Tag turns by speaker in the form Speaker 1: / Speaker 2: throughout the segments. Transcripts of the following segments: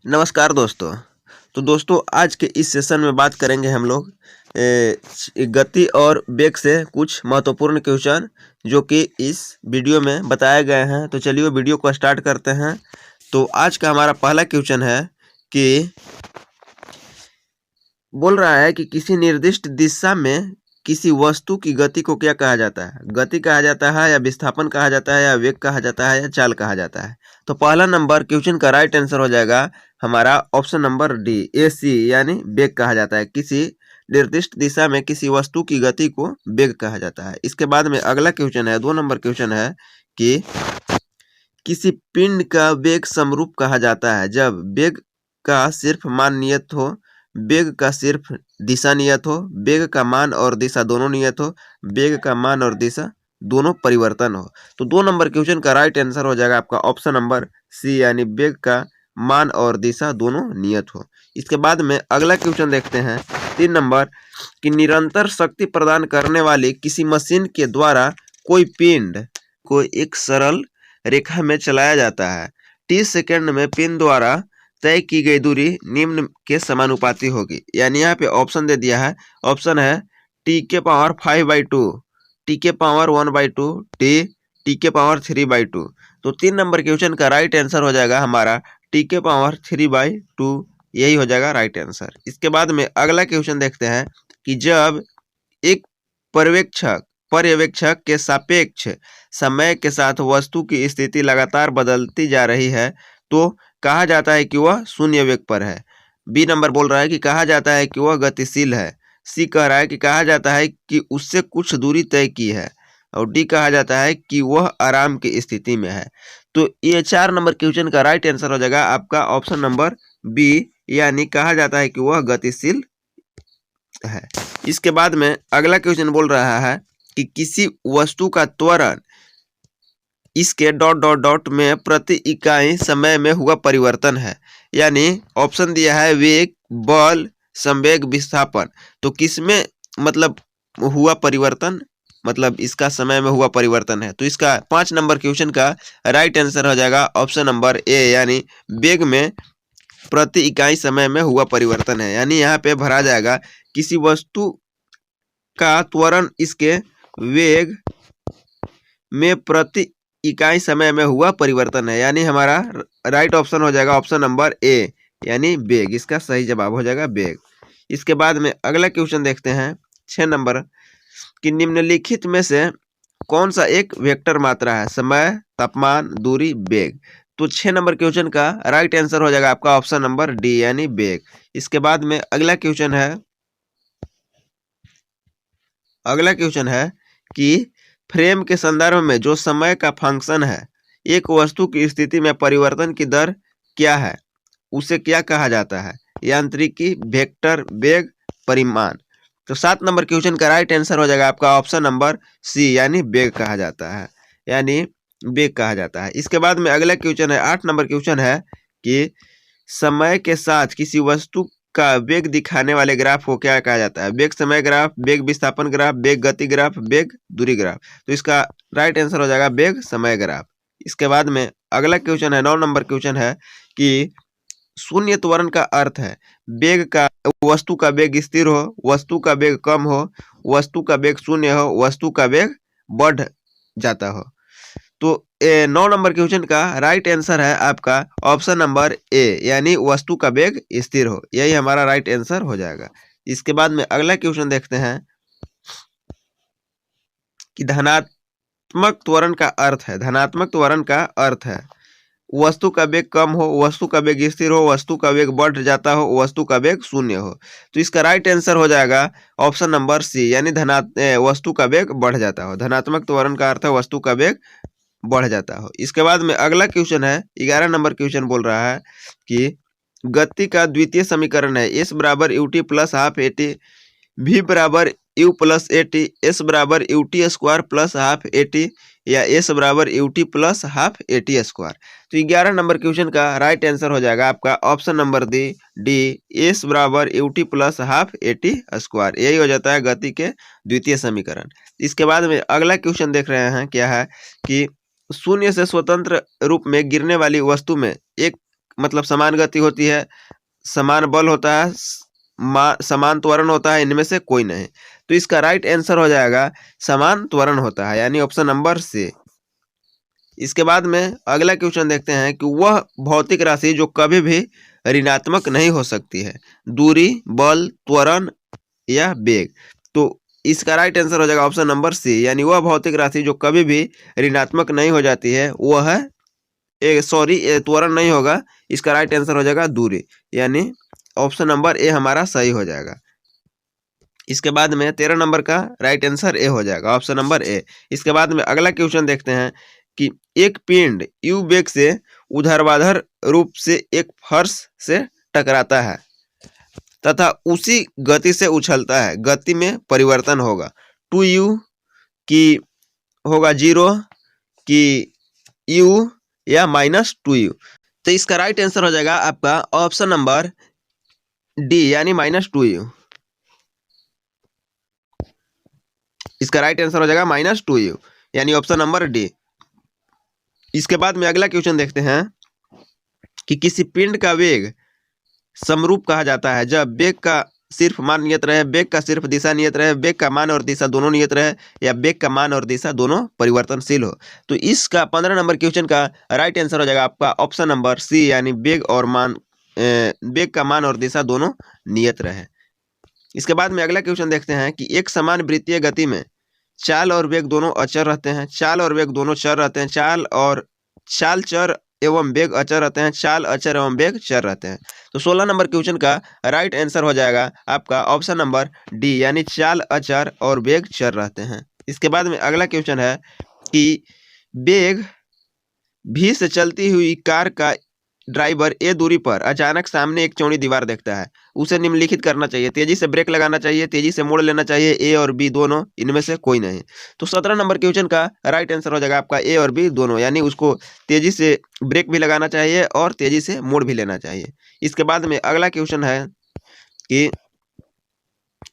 Speaker 1: नमस्कार दोस्तों। तो दोस्तों आज के इस सेशन में बात करेंगे हम लोग गति और वेग से कुछ महत्वपूर्ण क्वेश्चन जो कि इस वीडियो में बताए गए हैं। तो चलिए वीडियो को स्टार्ट करते हैं। तो आज का हमारा पहला क्वेश्चन है कि बोल रहा है कि किसी निर्दिष्ट दिशा में किसी वस्तु की गति को क्या कहा जाता है। गति कहा जाता है या विस्थापन कहा जाता है या वेग कहा जाता है या चाल कहा जाता है। तो पहला नंबर क्वेश्चन का राइट आंसर हो जाएगा हमारा ऑप्शन नंबर डी AC यानी वेग कहा जाता है। किसी निर्दिष्ट दिशा में किसी वस्तु की गति को वेग कहा जाता है। इसके बाद में अगला क्वेश्चन है 2 नंबर क्वेश्चन है कि किसी पिंड का वेग समरूप कहा जाता है जब वेग का सिर्फ मान नियत हो, वेग का सिर्फ दिशा नियत हो, वेग का मान और दिशा दोनों नियत हो, वेग का मान और दिशा दोनों परिवर्तन हो। तो 2 नंबर क्वेश्चन का राइट आंसर हो जाएगा आपका ऑप्शन नंबर सी यानी वेग का मान और दिशा दोनों नियत हो। इसके बाद में अगला क्वेश्चन देखते हैं 3 नंबर कि निरंतर शक्ति प्रदान करने वाली किसी मशीन के द्वारा कोई पिंड को एक सरल रेखा में चलाया जाता है। 30 सेकंड में पिंड द्वारा तय की गई दूरी निम्न के समानुपाती होगी। यानी यहाँ पे ऑप्शन दे दिया है। ऑप्शन है टी के पावर 5/2, टी के पावर 1/2, टी के पावर 3/2। तो 3 नंबर क्वेश्चन का राइट आंसर हो जाएगा हमारा टी के पावर 3/2, यही हो जाएगा राइट आंसर। इसके बाद में अगला क्वेश्चन देखते हैं कि जब एक पर्यवेक्षक के सापेक्ष समय के साथ वस्तु की स्थिति लगातार बदलती जा रही है तो कहा जाता है कि वह शून्य वेग पर है। बी नंबर बोल रहा है कि कहा जाता है कि वह गतिशील है। सी कह रहा है कि कहा जाता है कि उससे कुछ दूरी तय की है। और डी कहा जाता है कि वह आराम की स्थिति में है। तो ये 4 नंबर क्वेश्चन का राइट आंसर हो जाएगा आपका ऑप्शन नंबर बी यानी कहा जाता है कि वह गतिशील है। इसके बाद में अगला क्वेश्चन बोल रहा है कि किसी वस्तु का त्वरण इसके ... में प्रति इकाई समय में हुआ परिवर्तन है। यानी ऑप्शन दिया है वेग, बल, संवेग, विस्थापन। तो किसमें मतलब हुआ परिवर्तन, मतलब इसका समय में हुआ परिवर्तन है। तो इसका 5 नंबर क्वेश्चन का राइट आंसर हो जाएगा ऑप्शन नंबर ए यानी वेग में प्रति इकाई समय में हुआ परिवर्तन है। यानी यहाँ पे भरा जाएगा किसी वस्तु का त्वरण इसके वेग में प्रति इकाई समय में हुआ परिवर्तन है। यानी हमारा राइट ऑप्शन हो जाएगा ऑप्शन नंबर ए यानी वेग। इसका सही जवाब हो जाएगा वेग। इसके बाद में अगला क्वेश्चन देखते हैं 6 नंबर कि निम्नलिखित में से कौन सा एक वेक्टर मात्रा है। समय, तापमान, दूरी, वेग। तो 6 नंबर क्वेश्चन का राइट आंसर हो जाएगा आपका ऑप्शन नंबर डी यानी वेग। इसके बाद में अगला क्वेश्चन है कि फ्रेम के संदर्भ में जो समय का फंक्शन है एक वस्तु की स्थिति में परिवर्तन की दर क्या है, उसे क्या कहा जाता है। यांत्रिकी, वेक्टर, वेग, परिमाण। तो 7 नंबर क्वेश्चन का राइट आंसर हो जाएगा आपका ऑप्शन नंबर सी यानी वेग कहा जाता है, यानी वेग कहा जाता है। इसके बाद में अगला क्वेश्चन है 8 नंबर क्वेश्चन है कि समय के साथ किसी वस्तु का वेग दिखाने वाले ग्राफ को क्या कहा जाता है। वेग समय ग्राफ, वेग विस्थापन ग्राफ, वेग गति ग्राफ, वेग दूरी ग्राफ। तो इसका राइट आंसर हो जाएगा वेग समय ग्राफ। इसके बाद में अगला क्वेश्चन है 9 नंबर क्वेश्चन है कि शून्य त्वरण का अर्थ है वेग का वस्तु का वेग स्थिर हो, वस्तु का वेग कम हो, वस्तु का वेग शून्य हो, वस्तु का वेग बढ़ जाता हो। तो 9 नंबर क्वेश्चन का राइट आंसर है आपका ऑप्शन नंबर ए यानी वस्तु का वेग स्थिर हो, यही हमारा राइट आंसर हो जाएगा। इसके बाद में अगला क्वेश्चन देखते हैं कि धनात्मक त्वरण का अर्थ है वस्तु का वेग कम हो, वस्तु का वेग स्थिर हो, वस्तु का वेग बढ़ जाता हो, वस्तु का वेग शून्य हो। तो इसका राइट आंसर हो जाएगा ऑप्शन नंबर सी यानी वस्तु का वेग बढ़ जाता हो। धनात्मक त्वरण का अर्थ है वस्तु का वेग बढ़ जाता हो। इसके बाद में अगला क्वेश्चन है 11 नंबर क्वेश्चन बोल रहा है कि गति का द्वितीय समीकरण है S बराबर ut plus half at, v बराबर u प्लस at, s बराबर ut square plus half at या s बराबर ut plus half at square. तो 11 नंबर क्वेश्चन का राइट आंसर हो जाएगा आपका ऑप्शन नंबर डी s बराबर ut plus half at square, यही हो जाता है गति के द्वितीय समीकरण। इसके बाद में अगला क्वेश्चन देख रहे हैं क्या है कि शून्य से स्वतंत्र रूप में गिरने वाली वस्तु में एक मतलब समान गति होती है, समान बल होता है, समान त्वरण होता है, इनमें से कोई नहीं। तो इसका राइट आंसर हो जाएगा समान त्वरण होता है, यानी ऑप्शन नंबर सी। इसके बाद में अगला क्वेश्चन देखते हैं कि वह भौतिक राशि जो कभी भी ऋणात्मक नहीं हो सकती है, दूरी, बल, त्वरण या वेग। तो इसका राइट आंसर हो जाएगा ऑप्शन नंबर सी, यानी वह भौतिक राशि जो कभी भी ऋणात्मक नहीं हो जाती है वह है त्वरण नहीं होगा, इसका राइट आंसर हो जाएगा दूरी, यानी ऑप्शन नंबर ए हमारा सही हो जाएगा। इसके बाद में 13 नंबर का राइट आंसर ए हो जाएगा, ऑप्शन नंबर ए। इसके बाद में अगला क्वेश्चन देखते हैं कि एक पिंड यू वेग से ऊर्ध्वाधर रूप से एक फर्श से टकराता है तथा उसी गति से उछलता है, गति में परिवर्तन होगा 2u की होगा 0 की u या -2u। तो इसका राइट आंसर हो जाएगा आपका ऑप्शन नंबर डी, यानी -2u। इसका राइट आंसर हो जाएगा -2u, यानी ऑप्शन नंबर डी। इसके बाद में अगला क्वेश्चन देखते हैं कि किसी पिंड का वेग समरूप कहा जाता है जब वेग का सिर्फ मान नियत रहे, वेग का सिर्फ दिशा नियत रहे, वेग का मान और दिशा दोनों नियत रहे, या वेग का मान और दिशा दोनों परिवर्तनशील हो। तो इसका 15 नंबर क्वेश्चन का राइट आंसर हो जाएगा आपका ऑप्शन नंबर सी, यानी वेग का मान और दिशा दोनों नियत रहे। इसके बाद में अगला क्वेश्चन देखते हैं कि एक समान वृत्तीय गति में चाल और वेग दोनों अचर रहते हैं, चाल और वेग दोनों चर रहते हैं, चाल चर एवं वेग अचर रहते हैं, चाल अचर एवं वेग चर रहते हैं। तो 16 नंबर क्वेश्चन का राइट आंसर हो जाएगा आपका ऑप्शन नंबर डी, यानी चाल अचर और वेग चर रहते हैं। इसके बाद में अगला क्वेश्चन है कि वेग भी से चलती हुई कार का ड्राइवर ए दूरी पर अचानक सामने एक चौड़ी दीवार देखता है, उसे निम्नलिखित करना चाहिए, तेजी से ब्रेक लगाना चाहिए, तेजी से मोड़ लेना चाहिए, ए और बी दोनों, इनमें से कोई नहीं। तो 17 नंबर क्वेश्चन का राइट आंसर हो जाएगा आपका ए और बी दोनों, यानी उसको तेजी से ब्रेक भी लगाना चाहिए और तेजी से मोड़ भी लेना चाहिए। इसके बाद में अगला क्वेश्चन है कि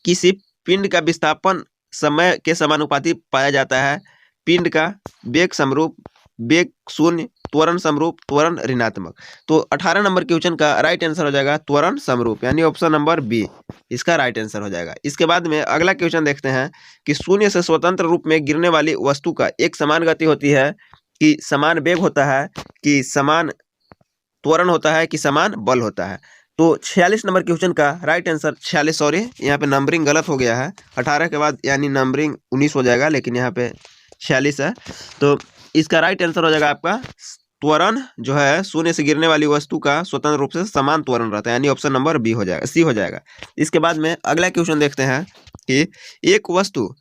Speaker 1: किसी पिंड का विस्थापन समय के समानुपाती पाया जाता है, पिंड का वेग समरूप, वेग शून्य, त्वरण समरूप, त्वरण ऋणात्मक। तो 18 नंबर क्वेश्चन का राइट आंसर हो जाएगा त्वरण समरूप, यानी ऑप्शन नंबर बी इसका राइट आंसर हो जाएगा। इसके बाद में अगला क्वेश्चन देखते हैं कि शून्य से स्वतंत्र रूप में गिरने वाली वस्तु का एक समान गति होती है कि समान वेग होता है, कि समान त्वरण होता है, कि समान बल होता है। तो 46 नंबर क्वेश्चन का राइट आंसर 46, सॉरी यहाँ पे नंबरिंग गलत हो गया है, 18 के बाद यानी नंबरिंग 19 हो जाएगा, लेकिन यहाँ पे 46 है। तो इसका राइट आंसर हो जाएगा आपका त्वरण जो है शून्य से गिरने वाली वस्तु का स्वतंत्र रूप से समान त्वरण रहता है, यानी ऑप्शन नंबर बी हो जाएगा, सी हो जाएगा। इसके बाद में अगला क्वेश्चन देखते हैं कि एक वस्तु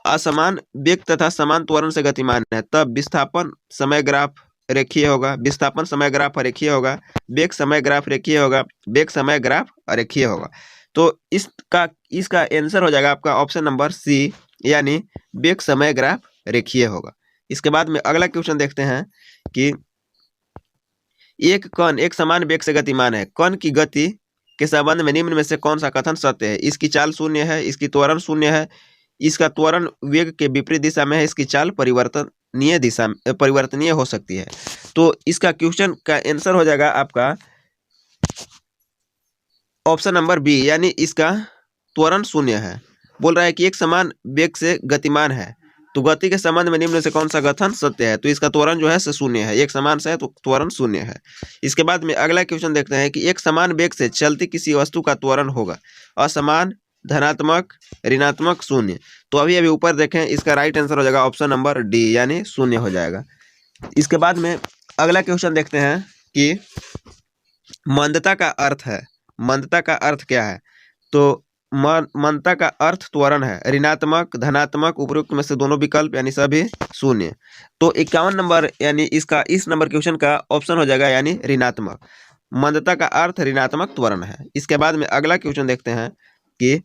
Speaker 1: असमान वेग तथा समान त्वरण से गतिमान है, तब विस्थापन समय ग्राफ रेखीय होगा, विस्थापन समय ग्राफ अरेखीय होगा, वेग समय ग्राफ रेखीय होगा, वेग समय ग्राफ अरेखीय होगा। तो इसका आंसर हो जाएगा आपका ऑप्शन नंबर सी, यानी वेग समय ग्राफ रेखीय होगा। इसके बाद में अगला क्वेश्चन देखते हैं कि एक कण एक समान वेग से गतिमान है, कण की गति के संबंध में निम्न में से कौन सा कथन सत्य है? इसकी चाल शून्य है, इसकी त्वरण शून्य है, इसका त्वरण वेग के विपरीत दिशा में है, इसकी चाल परिवर्तनीय हो सकती है। तो इसका क्वेश्चन का आंसर हो जाएगा आपका ऑप्शन नंबर बी, यानी इसका त्वरण शून्य है। बोल रहा है कि एक समान वेग से गतिमान है, तो गति के संबंध में निम्न से कौन सा कथन सत्य है? तो इसका त्वरण जो है शून्य है, एक समान से है तो त्वरण शून्य है। इसके बाद में अगला क्वेश्चन देखते हैं कि एक समान वेग से चलती किसी वस्तु का त्वरण होगा असमान, धनात्मक, ऋणात्मक, शून्य। तो अभी ऊपर देखें, इसका राइट आंसर हो जाएगा ऑप्शन नंबर डी, यानी शून्य हो जाएगा। इसके बाद में अगला क्वेश्चन देखते हैं कि मंदता का अर्थ है, मंदता का अर्थ क्या है? तो मंदता का अर्थ त्वरण है, ऋणात्मक, धनात्मक, उपरोक्त में से दोनों विकल्प यानी सभी शून्य। तो 51 नंबर यानी इसका इस नंबर क्वेश्चन का ऑप्शन हो जाएगा, यानी ऋणात्मक। मंदता का अर्थ ऋणात्मक त्वरण है। इसके बाद में अगला क्वेश्चन देखते हैं कि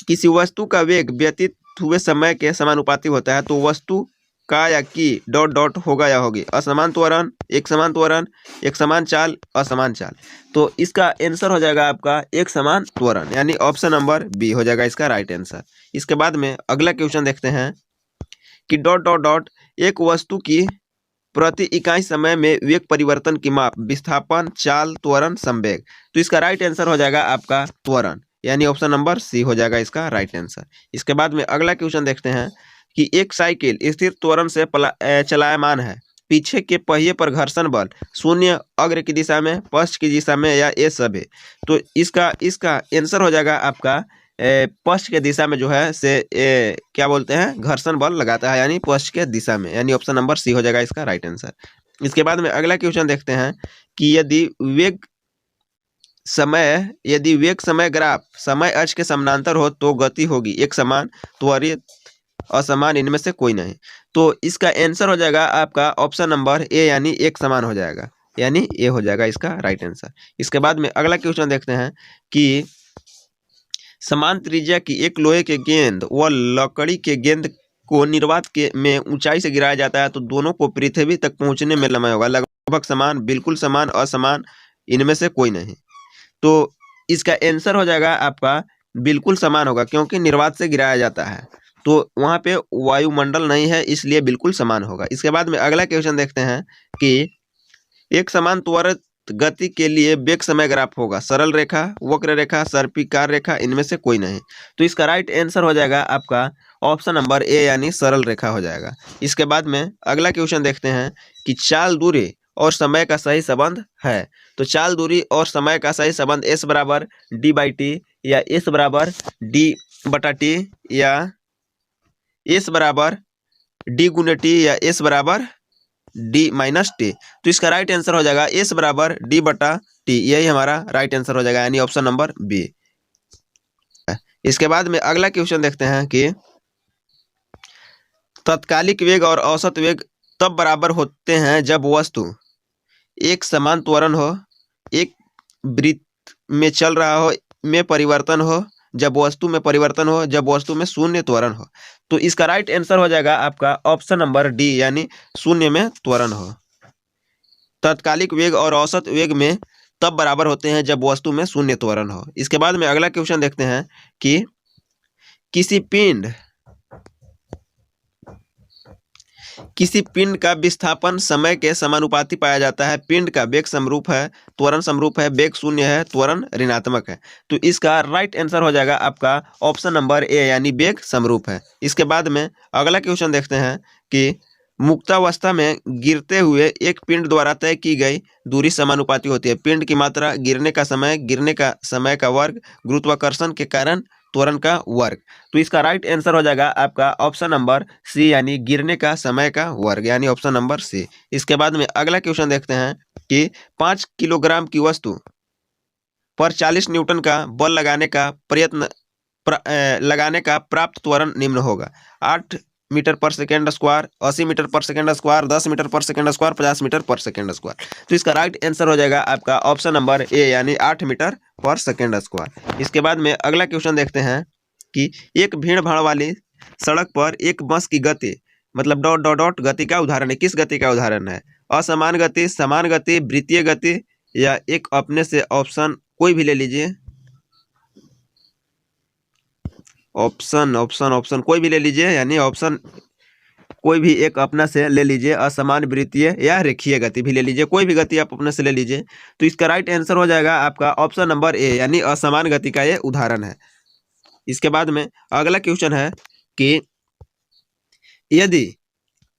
Speaker 1: किसी वस्तु का वेग व्यतीत हुए समय के समानुपाती होता है, तो वस्तु का या की डॉट डॉट होगा या होगी असमान त्वरण, एक समान त्वरण, एक समान चाल, असमान चाल। तो इसका आंसर हो जाएगा आपका एक समान त्वरण, यानी ऑप्शन नंबर बी हो जाएगा इसका राइट आंसर। इसके बाद में अगला क्वेश्चन देखते हैं कि डॉट डॉट डॉट एक वस्तु की प्रति इकाई समय में वेग परिवर्तन की माप, विस्थापन, चाल, त्वरण, संवेग। तो इसका राइट आंसर हो जाएगा आपका त्वरण, यानी ऑप्शन नंबर सी हो जाएगा इसका राइट आंसर। इसके बाद में अगला क्वेश्चन देखते हैं कि एक साइकिल स्थिर त्वरण से चलायमान है, पीछे के पहिए पर घर्षण बल शून्य, अग्र की दिशा में, पश्च की दिशा में, या ये सब है। तो इसका आंसर हो जाएगा आपका पश्च के दिशा में जो है से क्या बोलते हैं, घर्षण बल लगाता है, यानी पश्च के दिशा में, यानी ऑप्शन नंबर सी हो जाएगा इसका राइट आंसर। इसके बाद में अगला क्वेश्चन देखते हैं कि यदि वेग समय ग्राफ समय अक्ष के समानांतर हो तो गति होगी एक समान, त्वरित, असमान, इनमें से कोई नहीं। तो इसका आंसर हो जाएगा आपका ऑप्शन नंबर ए, यानी एक समान हो जाएगा, यानी ए हो जाएगा इसका राइट आंसर। इसके बाद में अगला क्वेश्चन देखते हैं कि समान त्रिज्या की एक लोहे के गेंद व लकड़ी के गेंद को निर्वात में ऊंचाई से गिराया जाता है तो दोनों को पृथ्वी तक पहुंचने में लंबाई होगा लगभग समान, बिल्कुल समान, असमान, इनमें से कोई नहीं। तो इसका आंसर हो जाएगा आपका बिल्कुल समान होगा, क्योंकि निर्वात से गिराया जाता है तो वहां पे वायुमंडल नहीं है, इसलिए बिल्कुल समान होगा। इसके बाद में अगला क्वेश्चन देखते हैं कि एक समान त्वरित गति के लिए वेग समय ग्राफ होगा, सरल रेखा, वक्र रेखा, सर्पिकार रेखा, इनमें से कोई नहीं। तो इसका राइट आंसर हो जाएगा आपका ऑप्शन नंबर ए, यानी सरल रेखा हो जाएगा। इसके बाद में अगला क्वेश्चन देखते हैं कि चाल दूरी और समय का सही संबंध है। तो चाल दूरी और समय का सही संबंध एस बराबर डी बाई टी, या एस बराबर डी बटा टी, या एस बराबर डी गुने टी, या एस बराबर डी माइनस टी। तो इसका राइट आंसर हो जाएगा एस बराबर डी बटा टी, यही हमारा राइट आंसर हो जाएगा, यानी ऑप्शन नंबर बी। इसके बाद में अगला क्वेश्चन देखते हैं कि तत्कालिक वेग और औसत वेग तब बराबर होते हैं जब वस्तु एक समान त्वरण हो, एक वृत्त में चल रहा हो, में परिवर्तन हो, जब वस्तु में परिवर्तन हो, जब वस्तु में शून्य त्वरण हो। तो इसका राइट आंसर हो जाएगा आपका ऑप्शन नंबर डी, यानी शून्य में त्वरण हो। तत्कालिक वेग और औसत वेग में तब बराबर होते हैं जब वस्तु में शून्य त्वरण हो। इसके बाद में अगला क्वेश्चन देखते हैं कि किसी पिंड का विस्थापन समय के समानुपाती पाया जाता है, पिंड का वेग समरूप है, त्वरण समरूप है, वेग शून्य है, त्वरण ऋणात्मक है। तो इसका राइट आंसर हो जाएगा आपका ऑप्शन नंबर ए, यानी वेग समरूप है। इसके बाद में अगला क्वेश्चन देखते हैं कि मुक्तावस्था में गिरते हुए एक पिंड द्वारा तय की गई दूरी समानुपाती होती है, पिंड की मात्रा, गिरने का समय का वर्ग, गुरुत्वाकर्षण के कारण त्वरण का वर्ग। तो इसका राइट आंसर हो जाएगा आपका ऑप्शन नंबर सी, यानी गिरने का समय का वर्ग, यानी ऑप्शन नंबर सी। इसके बाद में अगला क्वेश्चन देखते हैं कि 5 किलोग्राम की वस्तु पर 40 न्यूटन का बल लगाने का प्राप्त त्वरण निम्न होगा: 8 मीटर पर सेकेंड स्क्वायर, 80 मीटर पर सेकेंड स्क्वायर, 10 मीटर पर सेकेंड स्क्वायर, 50 मीटर पर सेकेंड स्क्वायर। तो इसका राइट आंसर हो जाएगा आपका ऑप्शन नंबर ए, यानी 8 मीटर पर सेकेंड स्क्वायर। इसके बाद में अगला क्वेश्चन देखते हैं कि एक भीड़ भाड़ वाली सड़क पर एक बस की गति, मतलब डॉट डॉट डॉट गति का उदाहरण है। किस गति का उदाहरण है? असमान गति, समान गति, वृत्तीय गति, या एक अपने से ऑप्शन कोई भी ले लीजिए, ऑप्शन कोई भी ले लीजिए, यानी ऑप्शन कोई भी एक अपना से ले लीजिए, असमान, वृत्तीय या रेखीय गति भी ले लीजिए, कोई भी गति आप अपने से ले लीजिए। तो इसका राइट आंसर हो जाएगा आपका ऑप्शन नंबर ए, यानी असमान गति का ये उदाहरण है। इसके बाद में अगला क्वेश्चन है कि यदि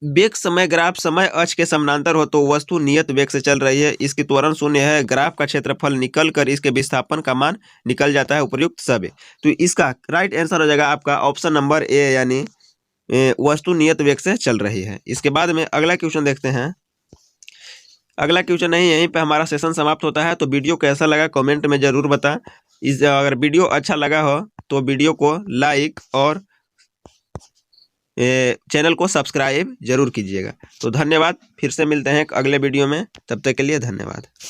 Speaker 1: वेग समय ग्राफ समय अक्ष के समानांतर हो तो वस्तु नियत वेग से चल रही है, इसकी त्वरण शून्य है, ग्राफ का क्षेत्रफल निकल कर इसके विस्थापन का मान निकल जाता है, उपर्युक्त सब है। तो इसका राइट आंसर हो जाएगा आपका ऑप्शन नंबर ए, यानी वस्तु नियत वेग से चल रही है। इसके बाद में अगला क्वेश्चन देखते हैं। अगला क्वेश्चन नहीं, यहीं पे हमारा सेशन समाप्त होता है। तो वीडियो कैसा लगा कमेंट में ज़रूर बता। अगर वीडियो अच्छा लगा हो तो वीडियो को लाइक और चैनल को सब्सक्राइब जरूर कीजिएगा। तो धन्यवाद, फिर से मिलते हैं अगले वीडियो में, तब तक के लिए धन्यवाद।